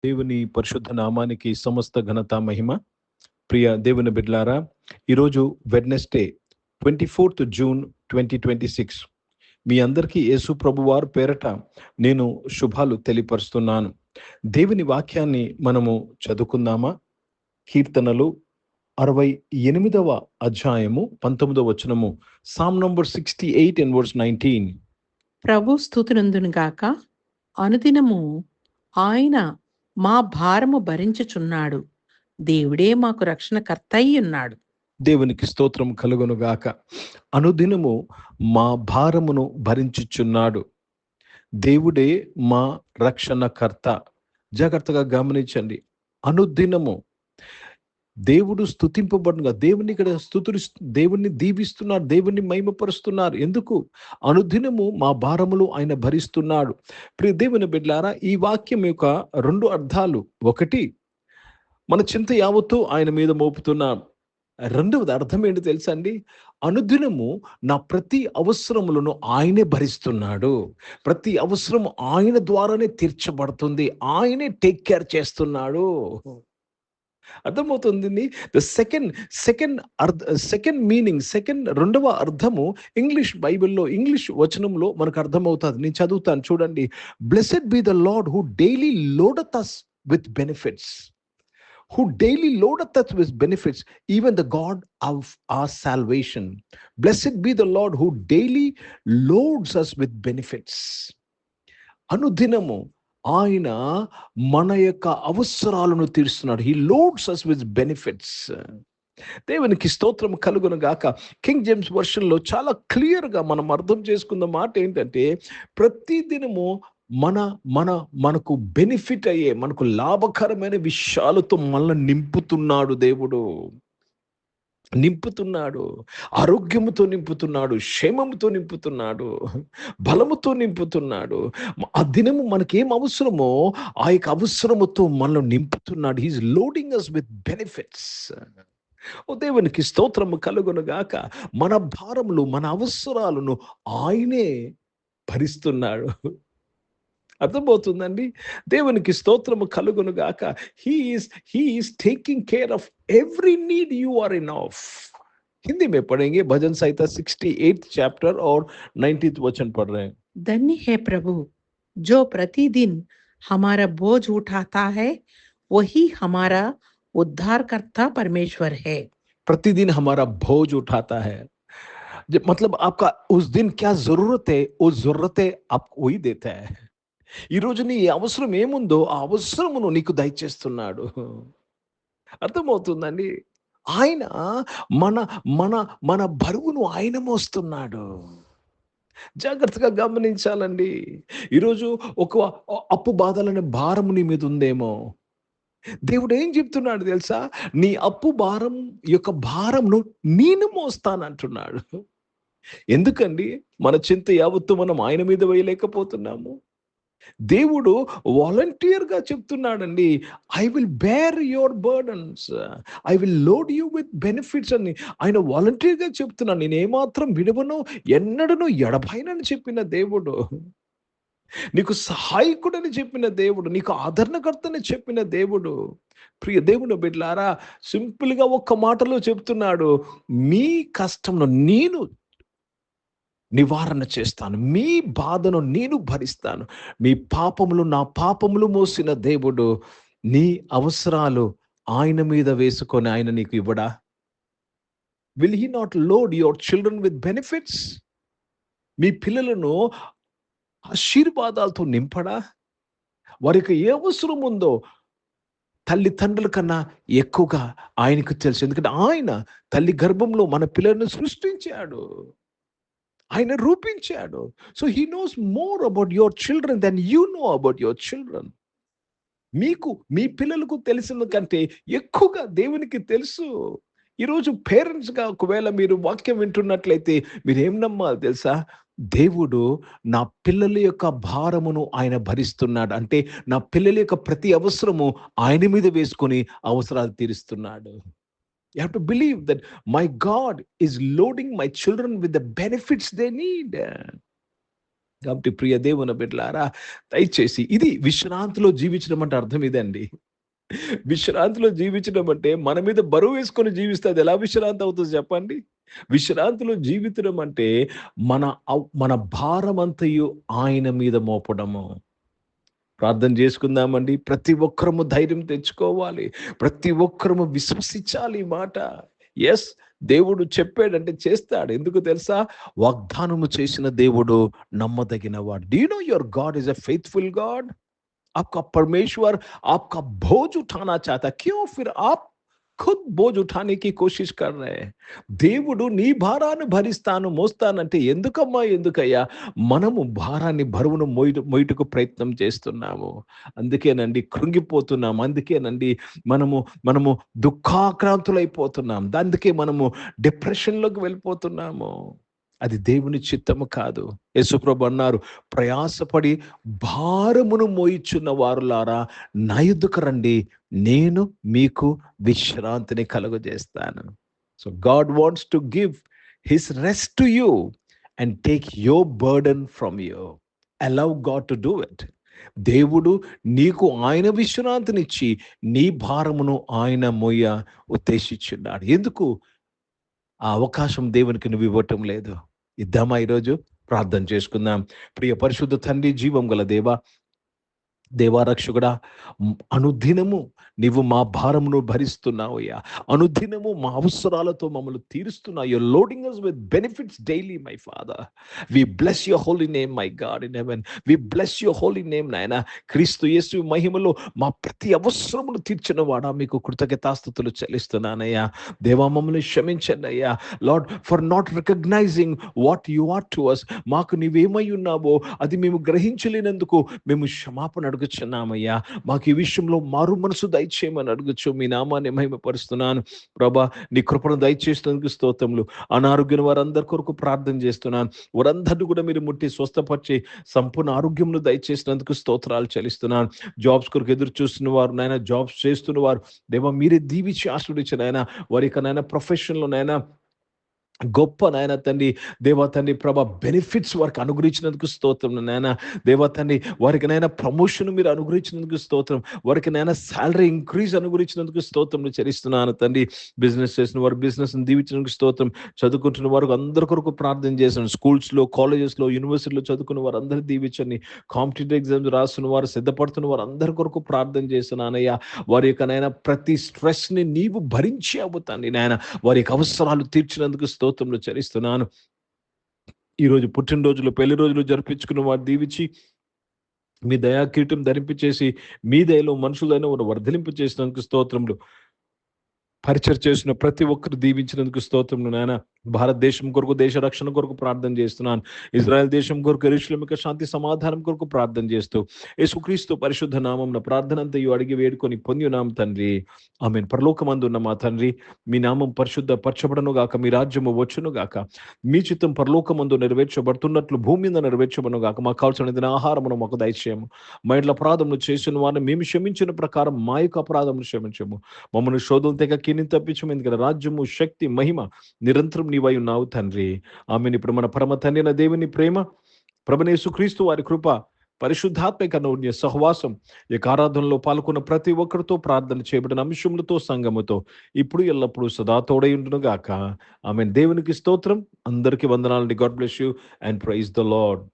దేవుని పరిశుద్ధ నామానికి సమస్త ఘనత మహిమ. ప్రియ దేవుని బిడ్డలారా, ఈరోజు వెడ్నెస్డే 24th జూన్ 2026. మీ అందరికీ యేసు ప్రభువారు పేరట నేను శుభాలు తెలియపరుస్తున్నాను. దేవుని వాక్యాన్ని మనము చదువుకుందామా? కీర్తనలు 68వ అధ్యాయము 19వ వచనము, సామ్ నంబర్ 68 and verse 19. ప్రభు స్తుతినందును గాక. అనుదినము ఆయన మా భారము భరించుచున్నాడు. దేవుడే మాకు రక్షణకర్తయ్యున్నాడు. దేవునికి స్తోత్రం కలుగును గాక. అనుదినము మా భారమును భరించుచున్నాడు. దేవుడే మా రక్షణకర్త. జాగ్రత్తగా గమనించండి. అనుదినము దేవుడు స్తుతింపబడుగా, దేవుని ఇక్కడ దేవుణ్ణి దీవిస్తున్నారు, దేవుణ్ణి మహిమపరుస్తున్నారు. ఎందుకు? అనుదినము మా భారములు ఆయన భరిస్తున్నాడు. ప్రియ దేవుని బిడ్డలారా, ఈ వాక్యం యొక్క రెండు అర్థాలు. ఒకటి, మన చింత యావత్తు ఆయన మీద మోపుతున్నాం. రెండవది అర్థం ఏంటి తెలుసా అండి? అనుదినము నా ప్రతి అవసరములను ఆయనే భరిస్తున్నాడు. ప్రతి అవసరం ఆయన ద్వారానే తీర్చబడుతుంది. ఆయనే టేక్ కేర్ చేస్తున్నాడు. అర్థమవుతుంది. ద సెకండ్ మీనింగ్, రెండవ అర్థము ఇంగ్లీష్ బైబిల్లో, ఇంగ్లీష్ వచనంలో మనకు అర్థమవుతుంది. నేను చదువుతాను, చూడండి. Blessed be the lord who daily loadeth us with benefits, who daily loadeth us with benefits, even the God of our salvation. Blessed be the Lord who daily loads us with benefits. అనుదినము ఆయన మన యొక్క అవసరాలను తీరుస్తున్నాడు. He loads us with benefits. దేవునికి స్తోత్రం కలుగును గాక. King James version లో చాలా క్లియర్ గా మనం అర్థం చేసుకున్న మాట ఏంటంటే, ప్రతి దినము మనకు బెనిఫిట్ అయ్యే, మనకు లాభకరమైన విషయాలతో మనల్ని నింపుతున్నాడు. దేవుడు నింపుతున్నాడు. ఆరోగ్యముతో నింపుతున్నాడు, క్షేమముతో నింపుతున్నాడు, బలముతో నింపుతున్నాడు. ఆ దినము మనకేం అవసరమో ఆ యొక్క అవసరముతో మనల్ని నింపుతున్నాడు. He's loading us with benefits. ఓ దేవునికి స్తోత్రము కలుగును గాక. మన భారములు, మన అవసరాలను ఆయనే భరిస్తున్నాడు. అర్థమవుతుందండి? దేవునికి స్తోత్రము కలుగును గాక. he is taking care of every need you are in of. Hindi में पढ़ेंगे, भजन संहिता 68th chapter और 19th वचन पढ़ रहे हैं. धन्य है प्रभु जो प्रतिदिन हमारा बोझ उठाता है, वही हमारा उद्धारकर्ता परमेश्वर है. प्रतिदिन हमारा बोझ उठाता है, मतलब आपका उस दिन क्या जरूरत है, वो जरूरतें आपको वही देता है. ఈ రోజు నీ అవసరం ఏముందో ఆ అవసరమును నీకు దయచేస్తున్నాడు. అర్థమవుతుందండి? ఆయన మన మన మన బరువును ఆయన మోస్తున్నాడు. జాగ్రత్తగా గమనించాలండి. ఈరోజు ఒక అప్పు బాధలనే భారం నీ మీద ఉందేమో. దేవుడు ఏం చెప్తున్నాడు తెలుసా? నీ అప్పు భారం యొక్క భారంను నేను మోస్తానంటున్నాడు. ఎందుకండి మన చింత యావత్తు మనం ఆయన మీద వేయలేకపోతున్నాము? దేవుడు వాలంటీర్ గా చెప్తున్నాడండి, I will bear your burdens, I will load you with benefits అని ఆయన వాలంటీర్ గా చెప్తున్నాడు. నేను ఏమాత్రం విడవను, ఎన్నడను ఎడబాయనని చెప్పిన దేవుడు, నీకు సహాయకుడని చెప్పిన దేవుడు, నీకు ఆదరణకర్తని చెప్పిన దేవుడు. ప్రియ దేవుని బిడ్డలారా, సింపుల్ గా ఒక్క మాటలో చెప్తున్నాడు, మీ కష్టంలో నేను నివారణ చేస్తాను, మీ బాధను నేను భరిస్తాను. మీ పాపములు నా పాపములు మోసిన దేవుడు నీ అవసరాలు ఆయన మీద వేసుకొని ఆయన నీకు ఇవ్వడా? Will he not load your children with benefits? మీ పిల్లలను ఆశీర్వాదాలతో నింపడా? వారికి ఏ అవసరం ఉందో తల్లిదండ్రుల కన్నా ఎక్కువగా ఆయనకు తెలుసు. ఎందుకంటే ఆయన తల్లి గర్భంలో మన పిల్లలను సృష్టించాడు, ఆయన రూపించాడు. So he knows more about your children than you know about your children. మీకు మీ పిల్లలకు తెలిసిన కంటే ఎక్కువగా దేవునికి తెలుసు. ఈరోజు పేరెంట్స్గా ఒకవేళ మీరు వాక్యం వింటున్నట్లయితే మీరు ఏం నమ్మాలి తెలుసా? దేవుడు నా పిల్లల యొక్క భారమును ఆయన భరిస్తున్నాడు. అంటే నా పిల్లల యొక్క ప్రతి అవసరము ఆయన మీద వేసుకొని అవసరాలు తీరుస్తున్నాడు. You have to believe that my God is loading my children with the benefits they need. కాబట్టి ప్రియ దేవుని బిడ్డలారా, దయచేసి ఇది విశ్రాంతిలో జీవించడం అంటే అర్థం ఇదండి. విశ్రాంతిలో జీవించడం అంటే మన మీద బరువు వేసుకొని జీవిస్తే అది ఎలా విశ్రాంతి అవుతుంది చెప్పండి? విశ్రాంతిలో జీవించడం అంటే మన భారమంతయు ఆయన మీద మోపడము. ప్రార్థన చేసుకుందామండి. ప్రతి ఒక్కరము ధైర్యం తెచ్చుకోవాలి. ప్రతి ఒక్కరము విశ్వసించాలి ఈ మాట. యెస్, దేవుడు చెప్పాడంటే చేస్తాడు. ఎందుకు తెలుసా? వాగ్దానము చేసిన దేవుడు నమ్మదగినవాడు. Do you know your God is a faithful God? आपका परमेश्वर आपका बोझ उठाना चाहता है, क्यों फिर आप खुद बोझ उठाने की कोशिश कर रहे हैं? దేవుడు నీ భారాన్ని భరిస్తాను మోస్తానంటే ఎందుకమ్మా ఎందుకయ్యా మనము భారాన్ని బరువును మోయుటకు ప్రయత్నం చేస్తున్నాము. అందుకేనండి కృంగిపోతున్నాం. అందుకేనండి మనము మనము దుఃఖాక్రాంతులైపోతున్నాం. అందుకే మనము డిప్రెషన్లోకి వెళ్ళిపోతున్నాము. అది దేవుని చిత్తము కాదు. యేసుప్రభు అన్నారు, ప్రయాసపడి భారమును మోయిచున్న వారులారా నా యొద్దకు రండి, నేను మీకు విశ్రాంతిని కలుగజేస్తాను. So God wants to give his rest to you and take your burden from you. Allow God to do it. దేవుడు నీకు ఆయన విశ్రాంతినిచ్చి నీ భారమును ఆయన మోయ ఉద్దేశించున్నాడు. ఎందుకు ఆ అవకాశం దేవునికి నువ్వు ఇవ్వటం లేదు? ఇద్దామా? ఈరోజు ప్రార్థన చేసుకుందాం. ప్రియ పరిశుద్ధ తండ్రి, జీవం గల దేవారక్షకుడా, అనుదినము నీవు మా భారమును భరిస్తున్నావయ్యా. అనుదినము మా అవసరాలతో మమ్మల్ని తీరుస్తున్నావు. You loading us with benefits daily, my Father. We bless your holy name, my God in heaven. We bless your holy name, నాయనా. క్రీస్తు యేసు మహిమలో మా ప్రతి అవసరమును తీర్చిన వాడా, మీకు కృతజ్ఞతాస్తుతులు చెల్లిస్తున్నానయ్యా. దేవా, మమ్మల్ని క్షమించండి అయ్యా. Lord, for not recognising what you are to us. మాకు నీవేమై ఉన్నావో అది మేము గ్రహించలేనందుకు మేము క్షమాపణ అడుగుచున్నామయ్యా. మాకు ఈ విషయంలో మారు మనసు దయచేయమని అడుగుచు మీ నామాన్ని మహిమపరుస్తున్నాను. ప్రభా, నీ కృపను దయచేసినందుకు స్తోత్రములు. అనారోగ్యం వారందరి కొరకు ప్రార్థన చేస్తున్నాను. వారందరినీ కూడా మీరు ముట్టి స్వస్థపరిచి సంపూర్ణ ఆరోగ్యమును దయచేసినందుకు స్తోత్రాలు చెల్లిస్తున్నాను. జాబ్స్ కొరకు ఎదురు చూస్తున్న వారు నాయన, జాబ్స్ చేస్తున్న వారు దేవా మీరే దీవించి ఆశీర్వదించిన నాయన, వారి యొక్క నాయన ప్రొఫెషన్లో నాయన గొప్ప నాయన తండ్రి, దేవా తండ్రి ప్రభా బెనిఫిట్స్ వారికి అనుగ్రహించినందుకు స్తోత్రం నాయన. దేవా తండ్రి వారికి నాయన ప్రమోషన్ మీరు అనుగ్రహించినందుకు స్తోత్రం. వారికి నాయన శాలరీ ఇంక్రీజ్ అనుగ్రహించినందుకు స్తోత్రం చెల్లిస్తున్నాను తండ్రి. బిజినెస్ చేసిన వారు బిజినెస్ దీవించినందుకు స్తోత్రం. చదువుకుంటున్న వారు అందరి కొరకు ప్రార్థన చేశాను. స్కూల్స్లో, కాలేజెస్లో, యూనివర్సిటీలో చదువుకున్న వారు అందరూ దీవించండి. కాంపిటేటివ్ ఎగ్జామ్స్ రాస్తున్న వారు, సిద్ధపడుతున్న వారు అందరి కొరకు ప్రార్థన చేస్తున్నానయ్యా. వారి యొక్క నాయన ప్రతి స్ట్రెస్ ని నీవు భరించి అవుతాను నాయన. వారి యొక్క అవసరాలు తీర్చినందుకు స్తోత్రములు చెల్లిస్తున్నాను. ఈరోజు పుట్టినరోజులు, పెళ్లి రోజులు జరిపించుకున్న వారు దీవించి మీ దయా కిరీటం ధరింపచేసి మీ దయలో మనుషులైన వర్ధలింపు చేసినందుకు స్తోత్రములు. పరిచయం చేసిన ప్రతి ఒక్కరు దీవించినందుకు స్తోత్రములు నాయన. భారతదేశం కొరకు, దేశ రక్షణ కొరకు ప్రార్థన చేస్తున్నాను. ఇజ్రాయెల్ దేశం కొరకు, యెరూషలేము యొక్క శాంతి సమాధానం కొరకు ప్రార్థన చేస్తూ యేసుక్రీస్తు పరిశుద్ధ నామమున ప్రార్థన అంతయు అడిగి వేడుకొని పొందియున్నాం తండ్రి, ఆమేన్. పరలోకమందున్న మా తండ్రి, మీ నామం పరిశుద్ధ పరచబడును గాక, మీ రాజ్యము వచ్చును గాక, మీ చిత్తం పరలోకమందు నెరవేర్చబడుతున్నట్లు భూమి మీద నెరవేర్చబడును గాక. మాకు కావాల్సిన ఆహారమును మాకు దయచేయము. మా ఇంట్లో అపరాధములు చేసిన వారిని మేము క్షమించిన ప్రకారం మా యొక్క అపరాధములు క్షమించము. మమ్మల్ని శోధన తెగ కీని తప్పించము. ఎందుకంటే రాజ్యము, శక్తి, మహిమ నిరంతరం నీవై ఉన్నావు తండ్రి, ఆమేన్. ఇప్పుడు మన పరమ తండ్రి అయిన దేవుని ప్రేమ, ప్రభువైన యేసుక్రీస్తు వారి కృప, పరిశుద్ధాత్మిక అన్యోన్య సహవాసం, ఈ ఆరాధనలో పాల్గొన్న ప్రతి ఒక్కరితో, ప్రార్థన చేయబడిన అంశములతో, సంఘముతో ఇప్పుడు ఎల్లప్పుడూ సదా తోడై ఉండును గాక. ఆమేన్. దేవునికి స్తోత్రం. అందరికీ వందనాలండి. God bless you and praise the lord.